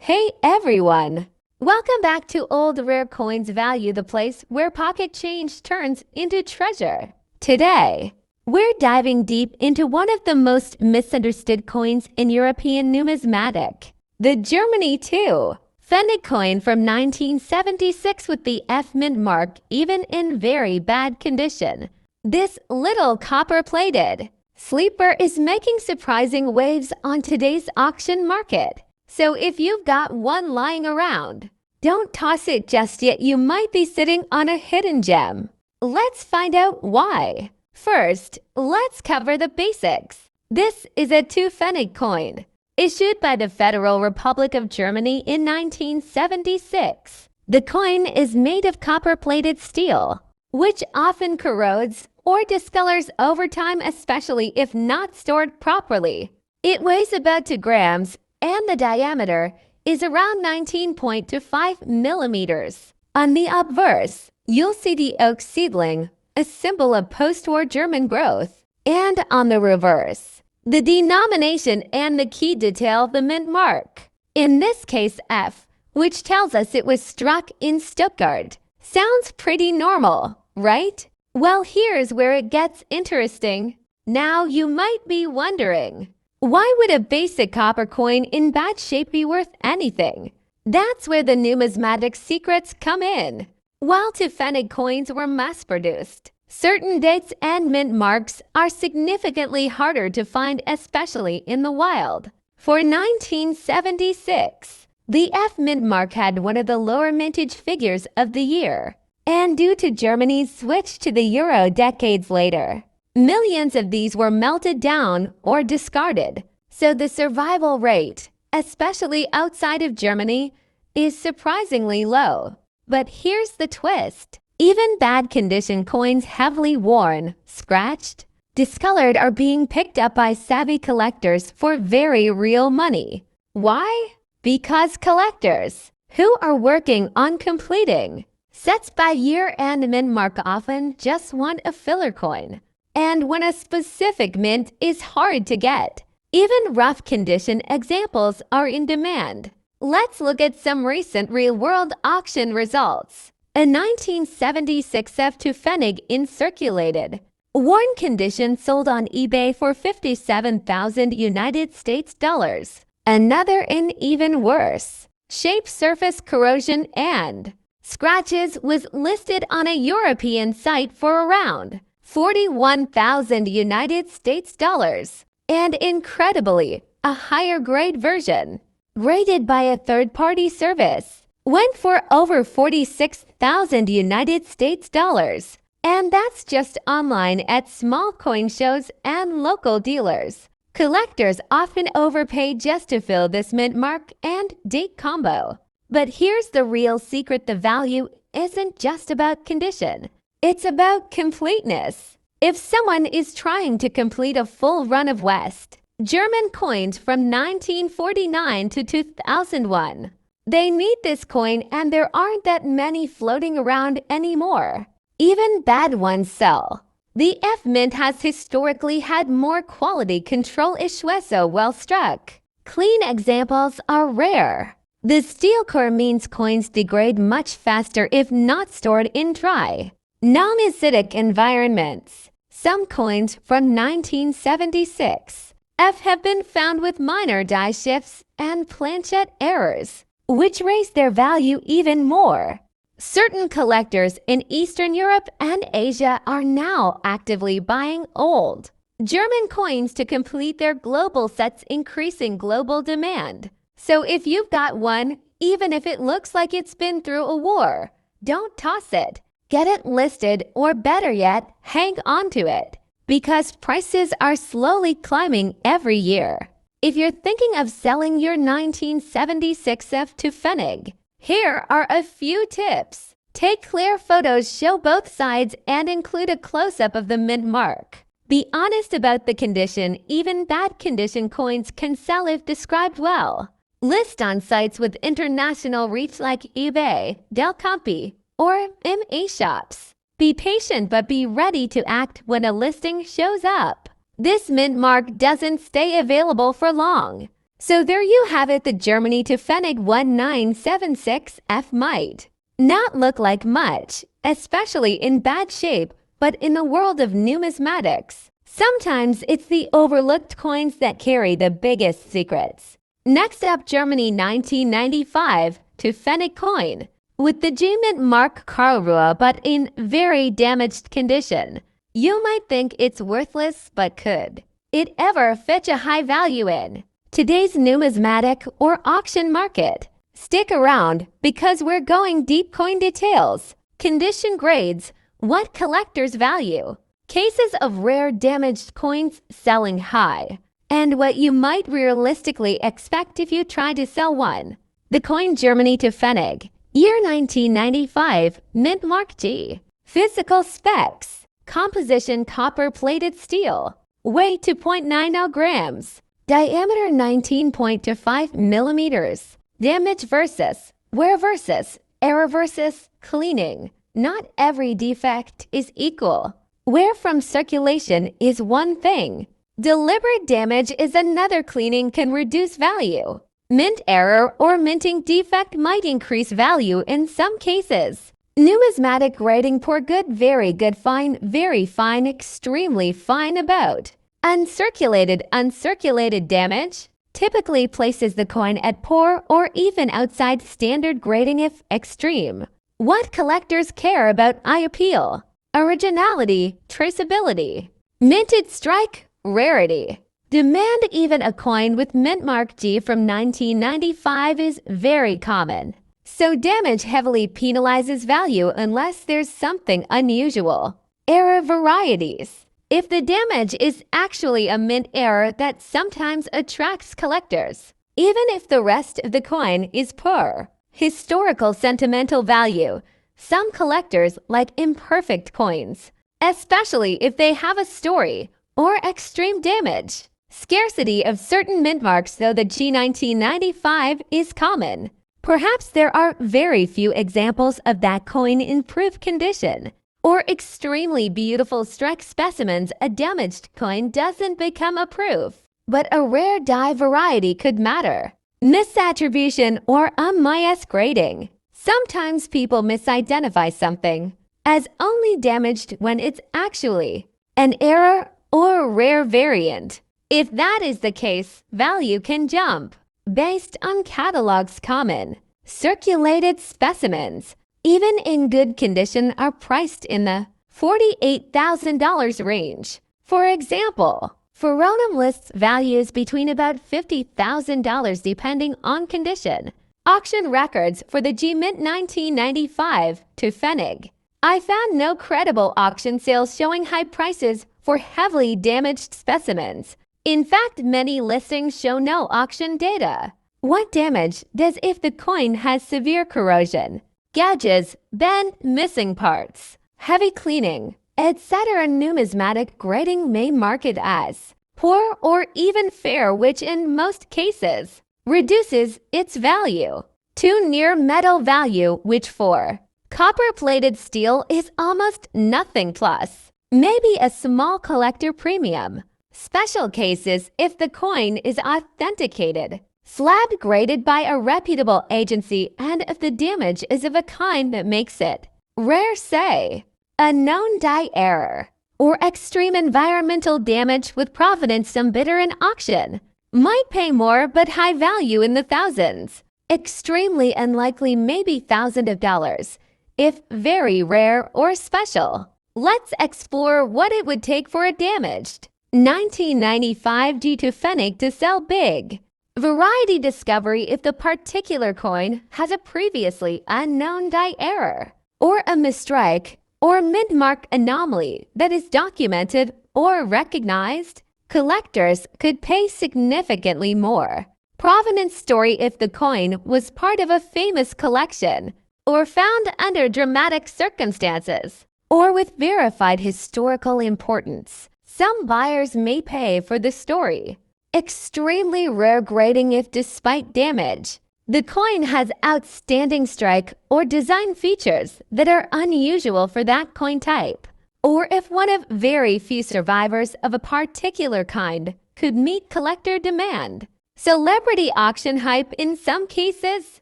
Hey everyone! Welcome back to Old Rare Coins Value, the place where pocket change turns into treasure. Today, we're diving deep into one of the most misunderstood coins in European numismatic, the Germany II Pfennig coin from 1976 with the F mint mark even in very bad condition. This little copper-plated sleeper is making surprising waves on today's auction market. So if you've got one lying around, don't toss it just yet. You might be sitting on a hidden gem. Let's find out why. First, let's cover the basics. This is a II Pfennig coin, issued by the Federal Republic of Germany in 1976. The coin is made of copper-plated steel, which often corrodes or discolors over time, especially if not stored properly. It weighs about 2 grams, and the diameter is around 19.25 millimeters. On the obverse, you'll see the oak seedling, a symbol of post-war German growth. And on the reverse, the denomination and the key detail, the mint mark. In this case, F, which tells us it was struck in Stuttgart. Sounds pretty normal, right? Well, here's where it gets interesting. Now you might be wondering, why would a basic copper coin in bad shape be worth anything? That's where the numismatic secrets come in. While II Pfennig coins were mass-produced, certain dates and mint marks are significantly harder to find, especially in the wild. For 1976, the F mint mark had one of the lower mintage figures of the year. And due to Germany's switch to the euro decades later, millions of these were melted down or discarded, so the survival rate, especially outside of Germany, is surprisingly low. But here's the twist. Even bad condition coins, heavily worn, scratched, discolored, are being picked up by savvy collectors for very real money. Why? Because collectors, who are working on completing sets by year and mint mark, often just want a filler coin. And when a specific mint is hard to get, even rough condition examples are in demand. Let's look at some recent real-world auction results. A 1976 F2 Pfennig in circulated, worn condition, sold on eBay for 57,000 United States dollars. Another in even worse shape, surface corrosion, and scratches was listed on a European site for around 41,000 United States dollars. And incredibly, a higher grade version, rated by a third-party service, went for over 46,000 United States dollars. And that's just online at small coin shows and local dealers. Collectors often overpay just to fill this mint mark and date combo. But here's the real secret: the value isn't just about condition. It's about completeness. If someone is trying to complete a full run of West German coins from 1949 to 2001, they need this coin, and there aren't that many floating around anymore. Even bad ones sell. The F mint has historically had more quality control issues, so well struck. Clean examples are rare. The steel core means coins degrade much faster if not stored in dry, non-acidic environments. Some coins from 1976 F have been found with minor die shifts and planchet errors, which raise their value even more. Certain collectors in Eastern Europe and Asia are now actively buying old German coins to complete their global sets, increasing global demand. So if you've got one, even if it looks like it's been through a war, don't toss it. Get it listed, or better yet, hang on to it, because prices are slowly climbing every year. If you're thinking of selling your 1976 F2 Pfennig, here are a few tips. Take clear photos, show both sides, and include a close-up of the mint mark. Be honest about the condition. Even bad condition coins can sell if described well. List on sites with international reach like eBay, Delcompi, or MA shops. Be patient, but be ready to act when a listing shows up. This mint mark doesn't stay available for long. So there you have it, the Germany to Pfennig 1976F might not look like much, especially in bad shape, but in the world of numismatics, sometimes it's the overlooked coins that carry the biggest secrets. Next up, Germany 1995 to Pfennig coin with the G-Mint mark Karlsruhe but in very damaged condition. You might think it's worthless, but could it ever fetch a high value in today's numismatic or auction market? Stick around because we're going deep. Coin details, condition grades, what collectors value, cases of rare damaged coins selling high, and what you might realistically expect if you try to sell one. The coin Germany to Pfennig, year 1995, mint mark G. Physical specs: composition copper-plated steel, weight 2.90 grams, diameter 19.25 millimeters. Damage versus wear versus error versus cleaning. Not every defect is equal. Wear from circulation is one thing. Deliberate damage is another. Cleaning can reduce value. Mint error or minting defect might increase value in some cases. Numismatic grading: poor, good, very good, fine, very fine, extremely fine. About uncirculated damage typically places the coin at poor or even outside standard grading if extreme. What collectors care about: eye appeal, originality, traceability. Minted strike, rarity. Demand: even a coin with mint mark G from 1995 is very common. So damage heavily penalizes value unless there's something unusual. Error varieties. If the damage is actually a mint error, that sometimes attracts collectors, even if the rest of the coin is poor. Historical sentimental value. Some collectors like imperfect coins, especially if they have a story or extreme damage. Scarcity of certain mint marks, though the G 1995 is common. Perhaps there are very few examples of that coin in proof condition, or extremely beautiful strike specimens. A damaged coin doesn't become a proof, but a rare die variety could matter. Misattribution or misgrading. Sometimes people misidentify something as only damaged when it's actually an error or rare variant. If that is the case, value can jump. Based on catalogs, common circulated specimens, even in good condition, are priced in the $48,000 range. For example, Ferronum lists values between about $50,000 depending on condition. Auction records for the G-Mint 1995 to Pfennig. I found no credible auction sales showing high prices for heavily damaged specimens. In fact, many listings show no auction data. What damage does if the coin has severe corrosion, gouges, bent, missing parts, heavy cleaning, etc.? Numismatic grading may mark it as poor or even fair, which in most cases reduces its value to near metal value, which for copper-plated steel is almost nothing, plus maybe a small collector premium. Special cases if the coin is authenticated, slab graded by a reputable agency, and if the damage is of a kind that makes it rare, say a known die error or extreme environmental damage with provenance. Some bidder in auction might pay more but high value in the thousands. Extremely unlikely, maybe thousands of dollars if very rare or special. Let's explore what it would take for a damaged 1995 G to Pfennig to sell big. Variety discovery: if the particular coin has a previously unknown die error or a misstrike or mint mark anomaly that is documented or recognized, collectors could pay significantly more. Provenance story: if the coin was part of a famous collection or found under dramatic circumstances or with verified historical importance, some buyers may pay for the story. Extremely rare grading: if despite damage, the coin has outstanding strike or design features that are unusual for that coin type, or if one of very few survivors of a particular kind could meet collector demand. celebrity auction hype in some cases,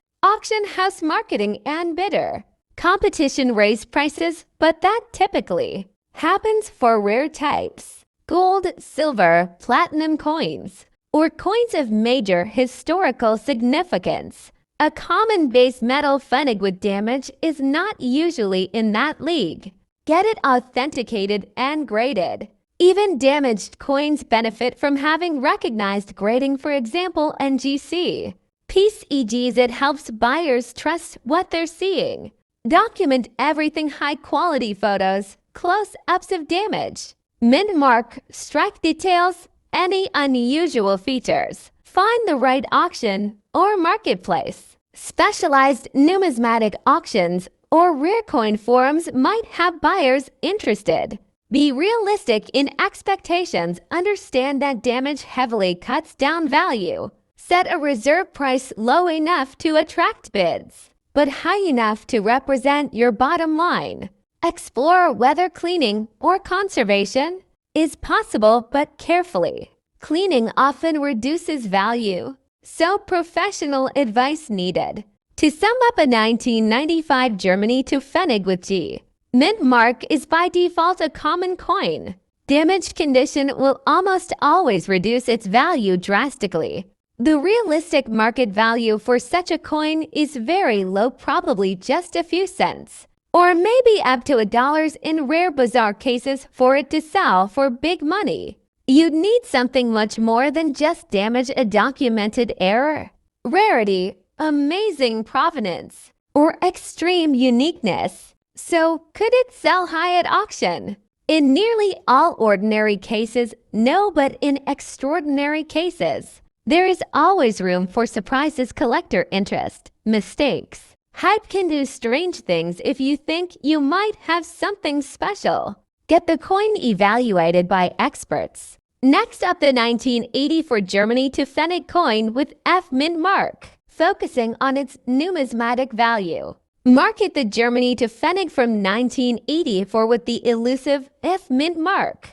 auction house marketing and bidder competition raise prices, but that typically happens for rare types, gold, silver, platinum coins, or coins of major historical significance. A common base metal Pfennig with damage is not usually in that league. Get it authenticated and graded. Even damaged coins benefit from having recognized grading, for example, NGC. PCGs, it helps buyers trust what they're seeing. Document everything: high-quality photos, close-ups of damage, mint mark, strike details, any unusual features. Find the right auction or marketplace. Specialized numismatic auctions or rare coin forums might have buyers interested. Be realistic in expectations. Understand that damage heavily cuts down value. Set a reserve price low enough to attract bids, but high enough to represent your bottom line. Explore whether cleaning or conservation is possible, but carefully. Cleaning often reduces value, so professional advice needed. To sum up, a 1995 Germany to Pfennig with G. Mint mark is by default a common coin. Damaged condition will almost always reduce its value drastically. The realistic market value for such a coin is very low, probably just a few cents, or maybe up to $1 in rare bizarre cases for it to sell for big money. You'd need something much more than just damage, a documented error, rarity, amazing provenance, or extreme uniqueness. So, could it sell high at auction? In nearly all ordinary cases, no, but in extraordinary cases, there is always room for surprises, collector interest, mistakes. Hype can do strange things if you think you might have something special. Get the coin evaluated by experts. Next up, the 1984 Germany to Pfennig coin with F mint mark, focusing on its numismatic value. Market the Germany to Pfennig from 1984 with the elusive F mint mark.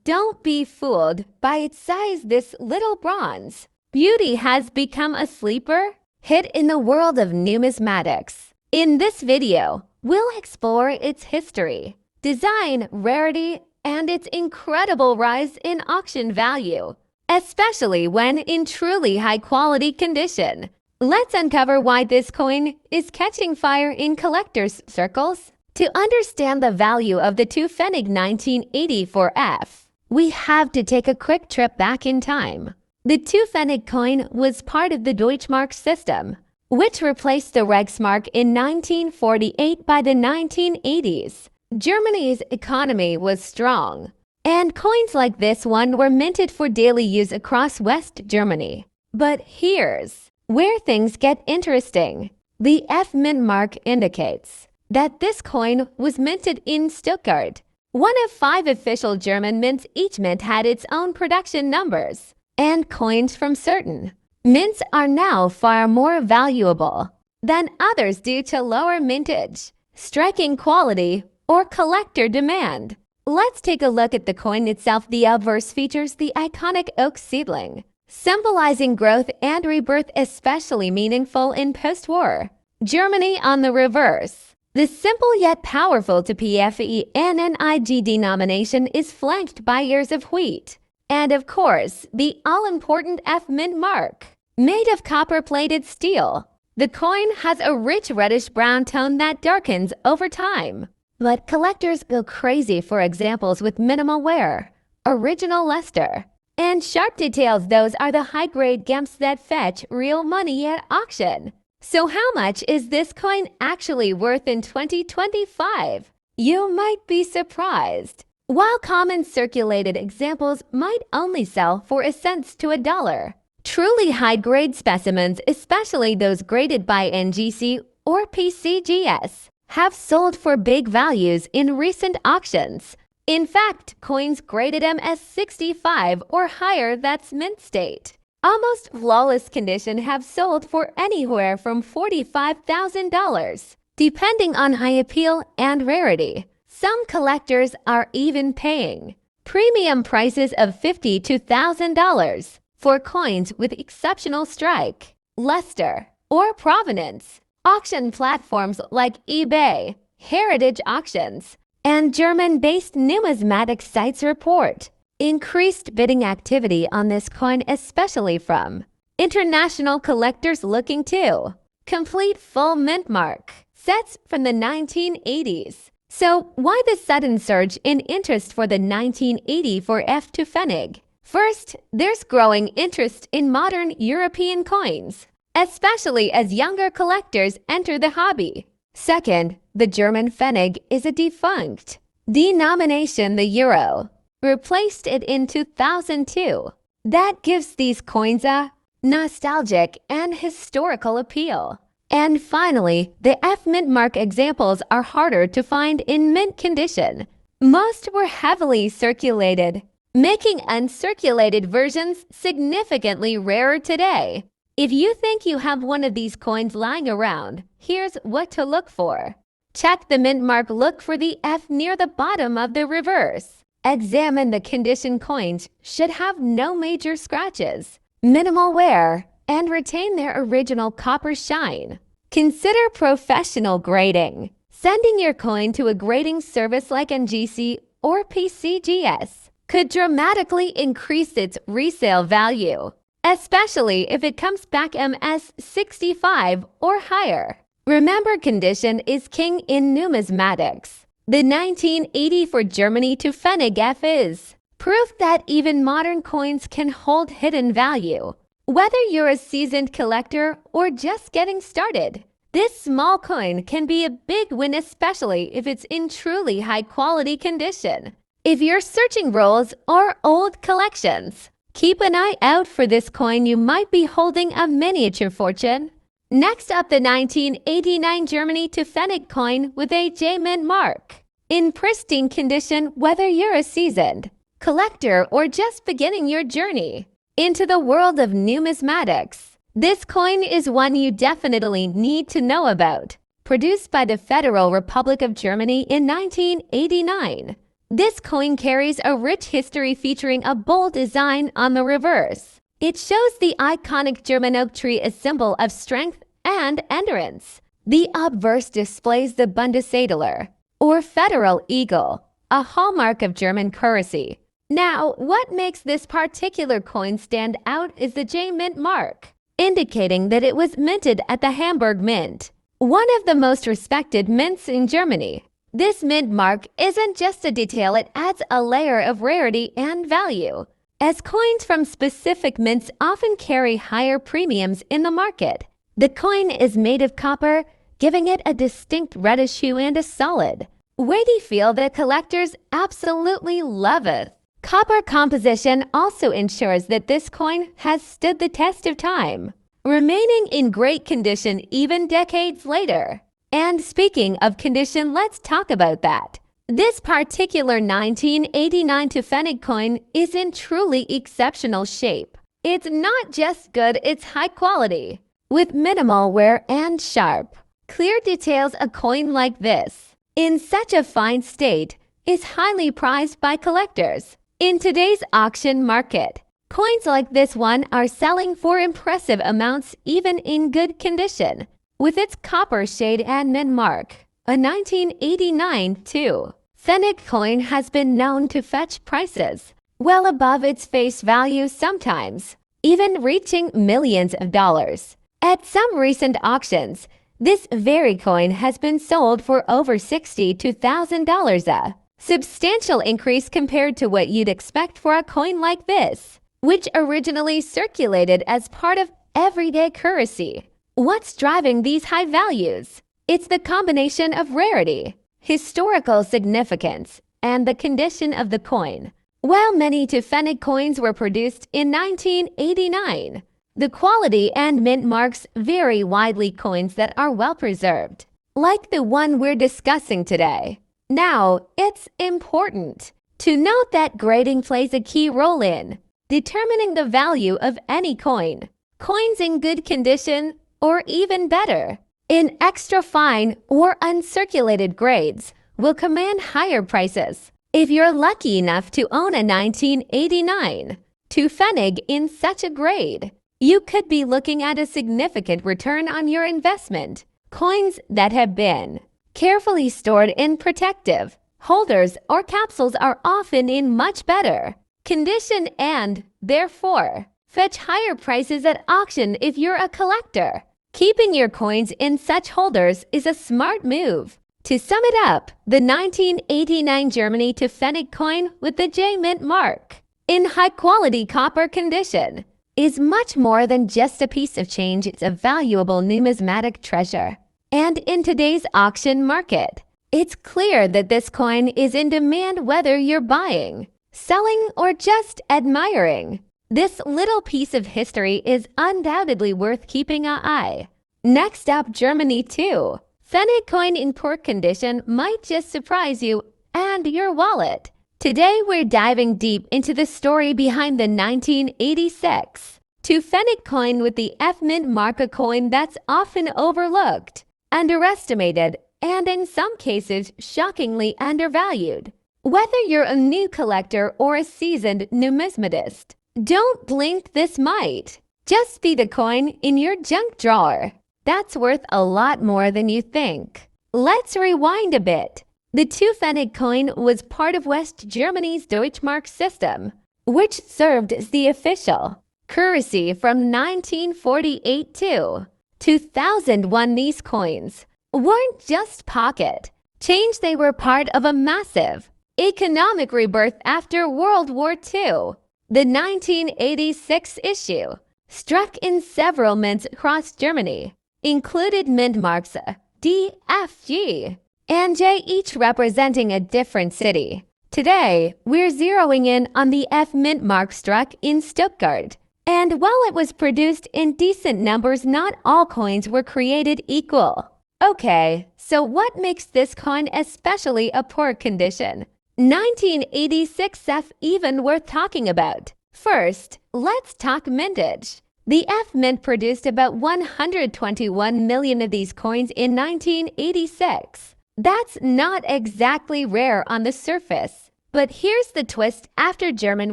Don't be fooled by its size. This little bronze beauty has become a sleeper hit in the world of numismatics. In this video, we'll explore its history, design, rarity, and its incredible rise in auction value, especially when in truly high-quality condition. Let's uncover why this coin is catching fire in collectors' circles. To understand the value of the two Pfennig 1984F, we have to take a quick trip back in time. The 2 Pfennig coin was part of the Deutschmark system, which replaced the Reichsmark in 1948. By the 1980s, Germany's economy was strong, and coins like this one were minted for daily use across West Germany. But here's where things get interesting. The F mint mark indicates that this coin was minted in Stuttgart, one of 5 official German mints. Each mint had its own production numbers, and coins from certain mints are now far more valuable than others due to lower mintage, striking quality, or collector demand. Let's take a look at the coin itself. The obverse features the iconic oak seedling, symbolizing growth and rebirth, especially meaningful in post-war Germany. On the reverse, the simple yet powerful to Pfennig denomination is flanked by ears of wheat, and of course, the all-important F mint mark, made of copper-plated steel. The coin has a rich reddish-brown tone that darkens over time. But collectors go crazy for examples with minimal wear, original luster, and sharp details. Those are the high-grade gems that fetch real money at auction. So how much is this coin actually worth in 2025? You might be surprised. While common circulated examples might only sell for a cent to $1, truly high-grade specimens, especially those graded by NGC or PCGS, have sold for big values in recent auctions. In fact, coins graded MS65 or higher, that's mint state, almost flawless condition, have sold for anywhere from $45,000, depending on high appeal and rarity. Some collectors are even paying premium prices of $50,000 to $1,000 For coins with exceptional strike, luster, or provenance, auction platforms like eBay, Heritage Auctions, and German-based numismatic sites report increased bidding activity on this coin, especially from international collectors looking to complete full mint mark sets from the 1980s. So why the sudden surge in interest for the 1980 for Pfennig? First, there's growing interest in modern European coins, especially as younger collectors enter the hobby. Second, the German Pfennig is a defunct denomination. The euro replaced it in 2002. That gives these coins a nostalgic and historical appeal. And finally, the F mint mark examples are harder to find in mint condition. Most were heavily circulated, making uncirculated versions significantly rarer today. If you think you have one of these coins lying around, here's what to look for. Check the mint mark. Look for the F near the bottom of the reverse. Examine the condition. Coins should have no major scratches, minimal wear, and retain their original copper shine. Consider professional grading. Sending your coin to a grading service like NGC or PCGS could dramatically increase its resale value, especially if it comes back MS65 or higher. Remember, condition is king in numismatics. The 1980 for Germany to Pfennig F is proof that even modern coins can hold hidden value. Whether you're a seasoned collector or just getting started, this small coin can be a big win, especially if it's in truly high-quality condition. If you're searching rolls or old collections, keep an eye out for this coin. You might be holding a miniature fortune. Next up, the 1989 Germany to Pfennig coin with a J mint mark. In pristine condition, whether you're a seasoned collector or just beginning your journey into the world of numismatics, this coin is one you definitely need to know about. Produced by the Federal Republic of Germany in 1989, this coin carries a rich history featuring a bold design on the reverse. It shows the iconic German oak tree, a symbol of strength and endurance. The obverse displays the Bundesadler, or Federal Eagle, a hallmark of German currency. Now, what makes this particular coin stand out is the J mint mark, indicating that it was minted at the Hamburg Mint, one of the most respected mints in Germany. This mint mark isn't just a detail, it adds a layer of rarity and value, as coins from specific mints often carry higher premiums in the market. The coin is made of copper, giving it a distinct reddish hue and a solid, weighty feel that collectors absolutely love it. Copper composition also ensures that this coin has stood the test of time, remaining in great condition even decades later. And speaking of condition, let's talk about that. This particular 1989 to Pfennig coin is in truly exceptional shape. It's not just good, it's high quality, with minimal wear and sharp, clear details. A coin like this, in such a fine state, is highly prized by collectors. In today's auction market, coins like this one are selling for impressive amounts even in good condition. With its copper shade and mint mark, a 1989 too, Pfennig coin has been known to fetch prices well above its face value, sometimes even reaching millions of dollars. At some recent auctions, this very coin has been sold for over $62,000, a substantial increase compared to what you'd expect for a coin like this, which originally circulated as part of everyday currency. What's driving these high values? It's the combination of rarity, historical significance, and the condition of the coin. While many to Pfennig coins were produced in 1989, the quality and mint marks vary widely. Coins that are well preserved, like the one we're discussing today. Now, it's important to note that grading plays a key role in determining the value of any coin. Coins in good condition, or even better, in extra fine or uncirculated grades, will command higher prices. If you're lucky enough to own a 1989 to Pfennig in such a grade, you could be looking at a significant return on your investment. Coins that have been carefully stored in protective holders or capsules are often in much better condition and, therefore, fetch higher prices at auction if you're a collector. Keeping your coins in such holders is a smart move. To sum it up, the 1989 Germany to Pfennig coin with the J mint mark, in high-quality copper condition, is much more than just a piece of change. It's a valuable numismatic treasure. And in today's auction market, it's clear that this coin is in demand whether you're buying, selling, or just admiring. This little piece of history is undoubtedly worth keeping an eye. Next up, Germany 2. Pfennig coin in poor condition might just surprise you and your wallet. Today we're diving deep into the story behind the 1986 to Pfennig coin with the F mint mark, a coin that's often overlooked, underestimated, and in some cases shockingly undervalued. Whether you're a new collector or a seasoned numismatist, don't blink, this might just be the coin in your junk drawer that's worth a lot more than you think. Let's rewind a bit. The 2 Pfennig coin was part of West Germany's Deutschmark system, which served as the official currency from 1948 to 2001. These coins weren't just pocket change, they were part of a massive economic rebirth after World War II. The 1986 issue, struck in several mints across Germany, included mint marks D, F, G, and J, each representing a different city. Today, we're zeroing in on the F mint mark struck in Stuttgart. And while it was produced in decent numbers, not all coins were created equal. Okay, so what makes this coin especially a poor condition? 1986 F even worth talking about. First, let's talk mintage. The F mint produced about 121 million of these coins in 1986. That's not exactly rare on the surface. But here's the twist: after German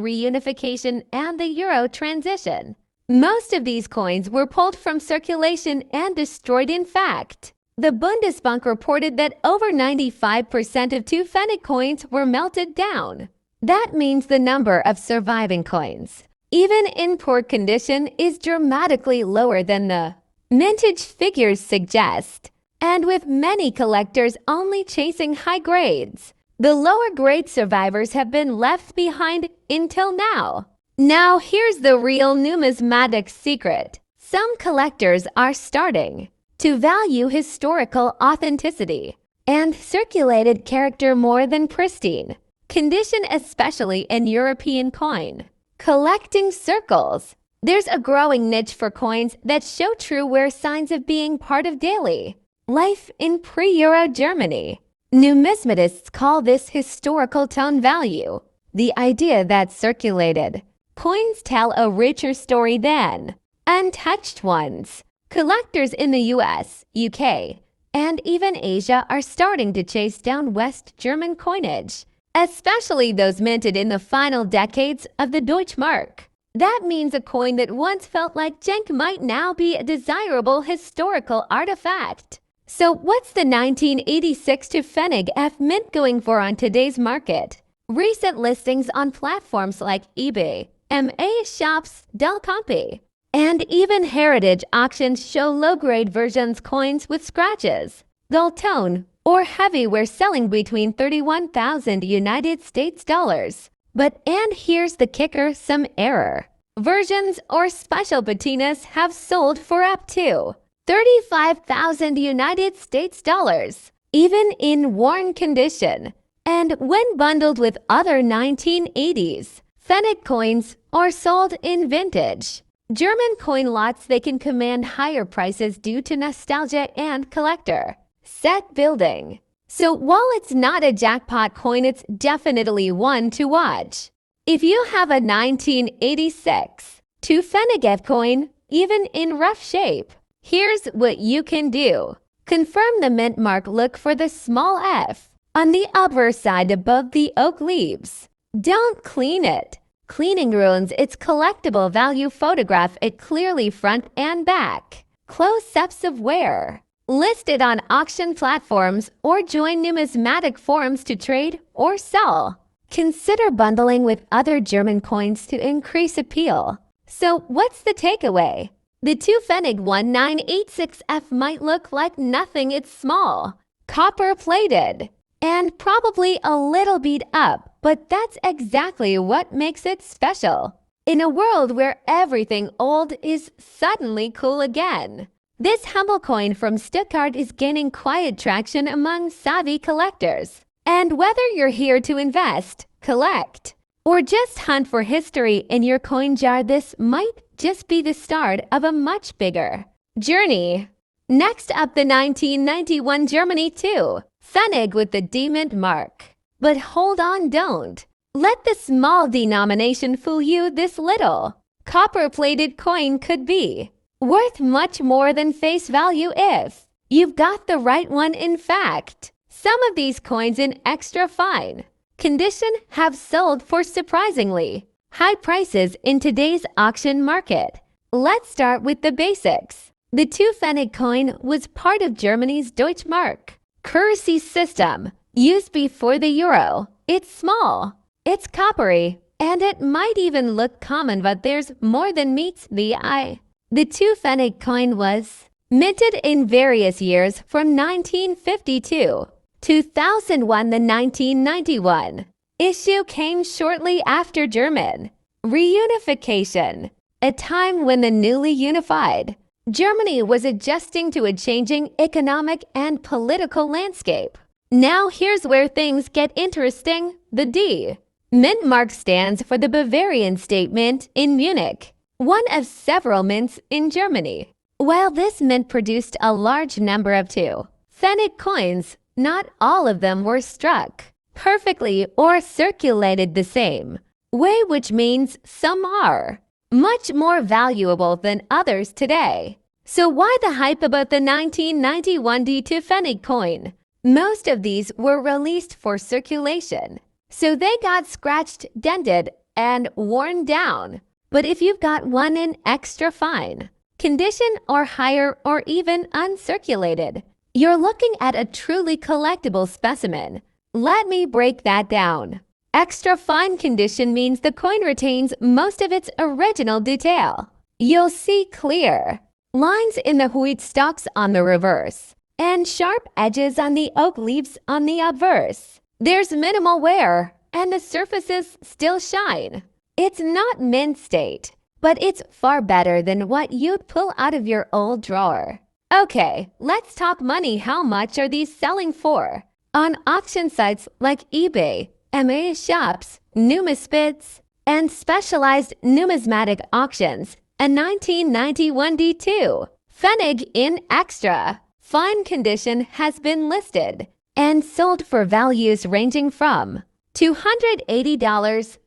reunification and the euro transition, most of these coins were pulled from circulation and destroyed. In fact, the Bundesbank reported that over 95% of 2 Pfennig coins were melted down. That means the number of surviving coins, even in poor condition, is dramatically lower than the mintage figures suggest. And with many collectors only chasing high grades, the lower grade survivors have been left behind until now. Now here's the real numismatic secret. Some collectors are starting to value historical authenticity and circulated character more than pristine condition, especially in European coin collecting circles. There's a growing niche for coins that show true wear signs of being part of daily life in pre-Euro Germany. Numismatists call this historical tone value, the idea that circulated coins tell a richer story than untouched ones. Collectors in the US, UK, and even Asia are starting to chase down West German coinage, especially those minted in the final decades of the Deutschmark. That means a coin that once felt like junk might now be a desirable historical artifact. So what's the 1986 to Pfennig F mint going for on today's market? Recent listings on platforms like eBay, MA Shops, Delcompi, and even heritage auctions show low-grade versions coins with scratches, dull tone, or heavy wear selling between $31,000 United States dollars. And here's the kicker: some error versions or special patinas have sold for up to $35,000 United States dollars, even in worn condition. And when bundled with other 1980s Pfennig coins or sold in vintage German coin lots, they can command higher prices due to nostalgia and collector set building. So while it's not a jackpot coin, it's definitely one to watch. If you have a 1986 to Pfennig F coin, even in rough shape, here's what you can do. Confirm the mint mark. Look for the small F on the upper side above the oak leaves. Don't clean it. Cleaning ruins its collectible value. Photograph it clearly front and back. Close-ups of wear. List it on auction platforms or join numismatic forums to trade or sell. Consider bundling with other German coins to increase appeal. So what's the takeaway? The 2 Pfennig 1986F might look like nothing. It's small, copper-plated, and probably a little beat up, but that's exactly what makes it special. In a world where everything old is suddenly cool again, this humble coin from Stuttgart is gaining quiet traction among savvy collectors. And whether you're here to invest, collect, or just hunt for history in your coin jar, this might just be the start of a much bigger journey. Next up, the 1991 Germany 2 Pfennig with the D-mint mark. But hold on, don't let the small denomination fool you. This little copper-plated coin could be worth much more than face value if you've got the right one. In fact, some of these coins in extra fine condition have sold for surprisingly high prices in today's auction market. Let's start with the basics. The 2 Pfennig coin was part of Germany's Deutschmark currency system used before the euro. It's small, it's coppery, and it might even look common, but there's more than meets the eye. The 2 Pfennig coin was minted in various years from 1952. 2001. The 1991 issue came shortly after German reunification, a time when the newly unified Germany was adjusting to a changing economic and political landscape. Now here's where things get interesting. The D mint mark stands for the Bavarian State Mint in Munich, one of several mints in Germany. While this mint produced a large number of 2 Pfennig coins, not all of them were struck perfectly or circulated the same way, which means some are much more valuable than others today. So why the hype about the 1991 D2 Pfennig coin? Most of these were released for circulation, so they got scratched, dented, and worn down. But if you've got one in extra fine condition or higher or even uncirculated, you're looking at a truly collectible specimen. Let me break that down. Extra fine condition means the coin retains most of its original detail. You'll see clear lines in the wheat stalks on the reverse and sharp edges on the oak leaves on the obverse. There's minimal wear and the surfaces still shine. It's not mint state, but it's far better than what you'd pull out of your old drawer. Okay, let's talk money. How much are these selling for? On auction sites like eBay, MA shops, Numisbits, and specialized numismatic auctions, a 1991 D2 Pfennig in extra fine condition has been listed and sold for values ranging from $280,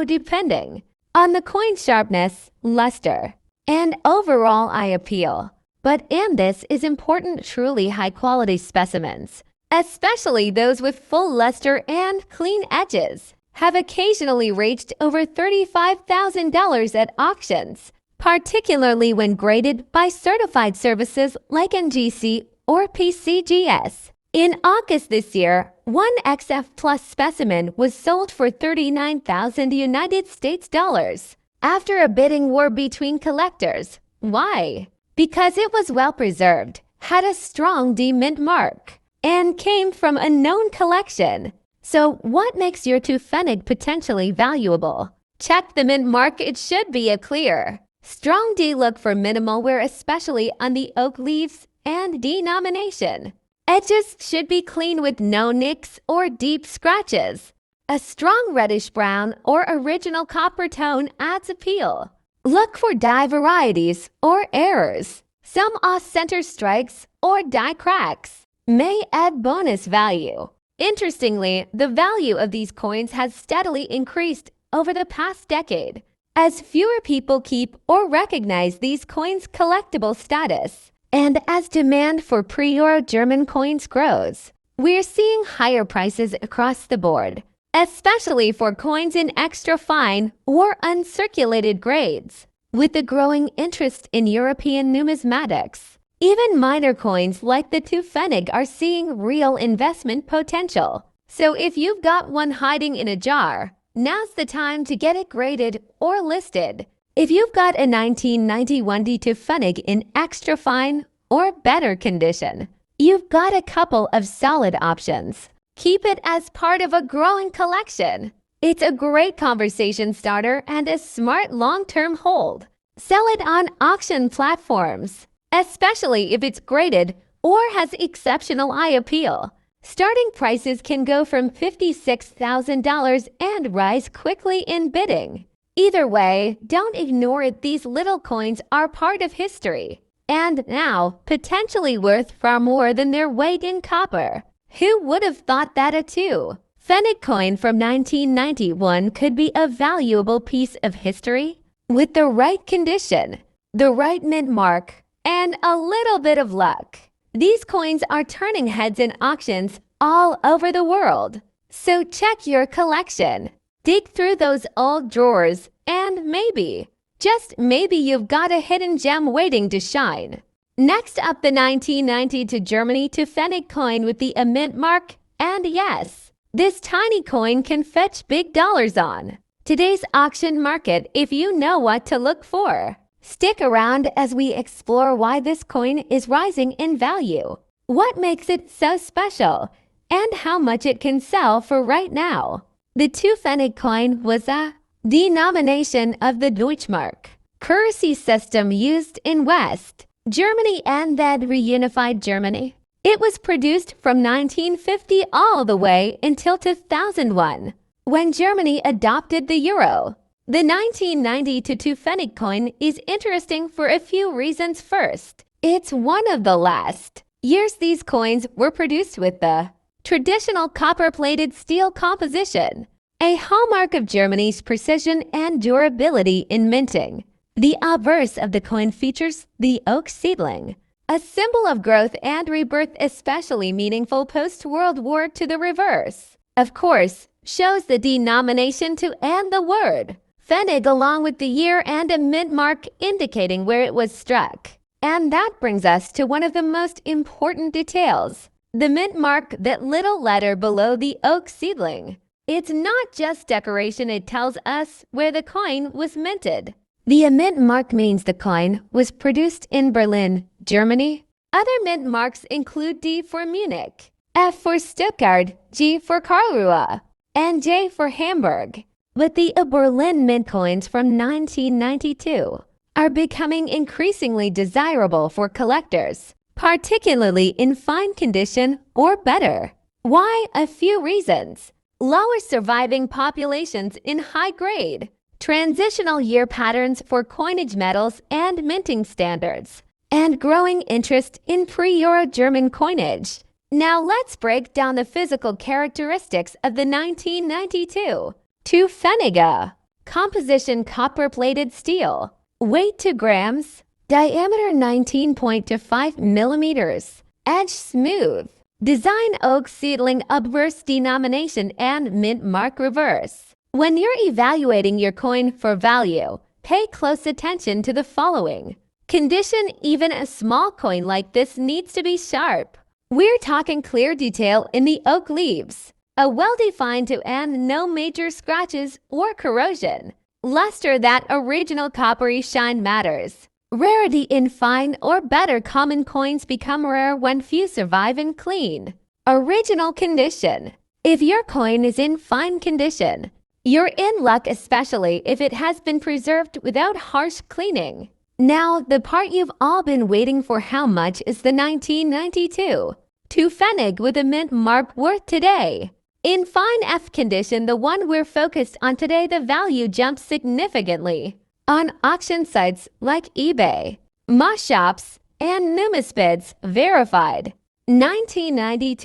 depending on the coin sharpness, luster, and overall eye appeal. And this is important, truly high-quality specimens, especially those with full luster and clean edges, have occasionally reached over $35,000 at auctions, particularly when graded by certified services like NGC or PCGS. In August this year, one XF Plus specimen was sold for $39,000 United States dollars after a bidding war between collectors. Why? Because it was well preserved, had a strong D-mint mark, and came from a known collection. So what makes your 2 Pfennig potentially valuable? Check the mint mark. It should be a clear, strong D. Look for minimal wear, especially on the oak leaves and denomination. Edges should be clean with no nicks or deep scratches. A strong reddish brown or original copper tone adds appeal. Look for die varieties or errors. Some off-center strikes or die cracks may add bonus value. Interestingly, the value of these coins has steadily increased over the past decade as fewer people keep or recognize these coins' collectible status. And as demand for pre-Euro German coins grows, we're seeing higher prices across the board. especially for coins in extra fine or uncirculated grades. With the growing interest in European numismatics, even minor coins like the Pfennig are seeing real investment potential. So if you've got one hiding in a jar, now's the time to get it graded or listed. If you've got a 1991 Pfennig in extra fine or better condition, you've got a couple of solid options. Keep it as part of a growing collection. It's a great conversation starter and a smart long-term hold. Sell it on auction platforms, especially if it's graded or has exceptional eye appeal. Starting prices can go from $56,000 and rise quickly in bidding. Either way, don't ignore it. These little coins are part of history, and now potentially worth far more than their weight in copper. Who would have thought that a Pfennig coin from 1991 could be a valuable piece of history? With the right condition, the right mint mark, and a little bit of luck, these coins are turning heads in auctions all over the world. So check your collection. Dig through those old drawers, and maybe, just maybe, you've got a hidden gem waiting to shine. Next up, the 1990 to Germany Pfennig coin with the mint mark, and yes, this tiny coin can fetch big dollars on today's auction market if you know what to look for. Stick around as we explore why this coin is rising in value, what makes it so special, and how much it can sell for right now. The Pfennig coin was a denomination of the Deutschmark currency system used in West Germany and then reunified Germany. It was produced from 1950 all the way until 2001, when Germany adopted the euro. The 1990 to Pfennig coin is interesting for a few reasons. First, it's one of the last years these coins were produced with the traditional copper-plated steel composition, a hallmark of Germany's precision and durability in minting. The obverse of the coin features the oak seedling, a symbol of growth and rebirth, especially meaningful post-World War II. The reverse, of course, shows the denomination to and the word Pfennig along with the year and a mint mark indicating where it was struck. And that brings us to one of the most important details, the mint mark, that little letter below the oak seedling. It's not just decoration, it tells us where the coin was minted. The mint mark means the coin was produced in Berlin, Germany. Other mint marks include D for Munich, F for Stuttgart, G for Karlsruhe, and J for Hamburg. But the Berlin mint coins from 1992 are becoming increasingly desirable for collectors, particularly in fine condition or better. Why? A few reasons. Lower surviving populations in high grade, transitional year patterns for coinage metals and minting standards, and growing interest in pre-Euro German coinage. Now let's break down the physical characteristics of the 1992 Pfennig. Composition: copper-plated steel. Weight 2 grams. Diameter 19.25 millimeters. Edge smooth. Design: oak seedling, obverse denomination, and mint mark reverse. When you're evaluating your coin for value, pay close attention to the following. Condition: even a small coin like this needs to be sharp. We're talking clear detail in the oak leaves, a well-defined and no major scratches or corrosion. Luster: that original coppery shine matters. Rarity: in fine or better common coins become rare when few survive and clean. Original condition: if your coin is in fine condition, you're in luck, especially if it has been preserved without harsh cleaning. Now, the part you've all been waiting for: how much is the 1992 Pfennig with a mint mark worth today? In fine F condition, the one we're focused on today, the value jumps significantly. On auction sites like eBay, Moss Shops, and Numisbids verified. 1990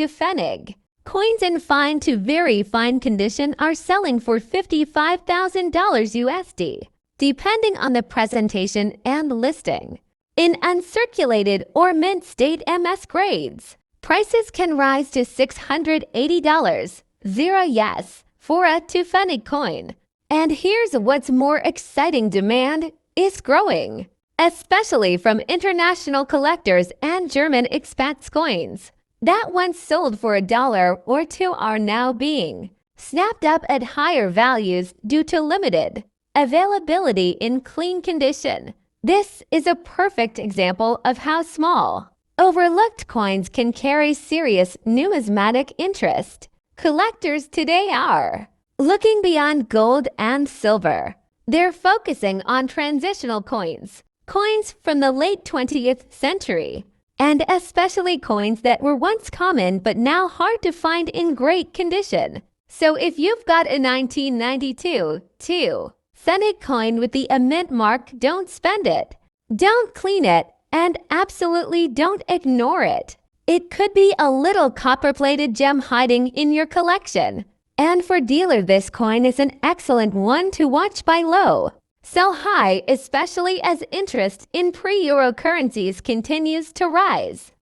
Pfennig. Coins in fine to very fine condition are selling for $55,000 USD, depending on the presentation and listing. In uncirculated or mint state MS grades, prices can rise to $680, 0 yes for a Pfennig coin. And here's what's more exciting: demand is growing, especially from international collectors and German expats. Coins that once sold for $1 or $2 are now being snapped up at higher values due to limited availability in clean condition. This is a perfect example of how small, overlooked coins can carry serious numismatic interest. Collectors today are looking beyond gold and silver. They're focusing on transitional coins, coins from the late 20th century, and especially coins that were once common but now hard to find in great condition. So if you've got a 1992 Pfennig coin with the mint mark, don't spend it. Don't clean it, and absolutely don't ignore it. It could be a little copper-plated gem hiding in your collection. And for dealer, this coin is an excellent one to watch buy low, sell high, especially as interest in pre-euro currencies continues to rise.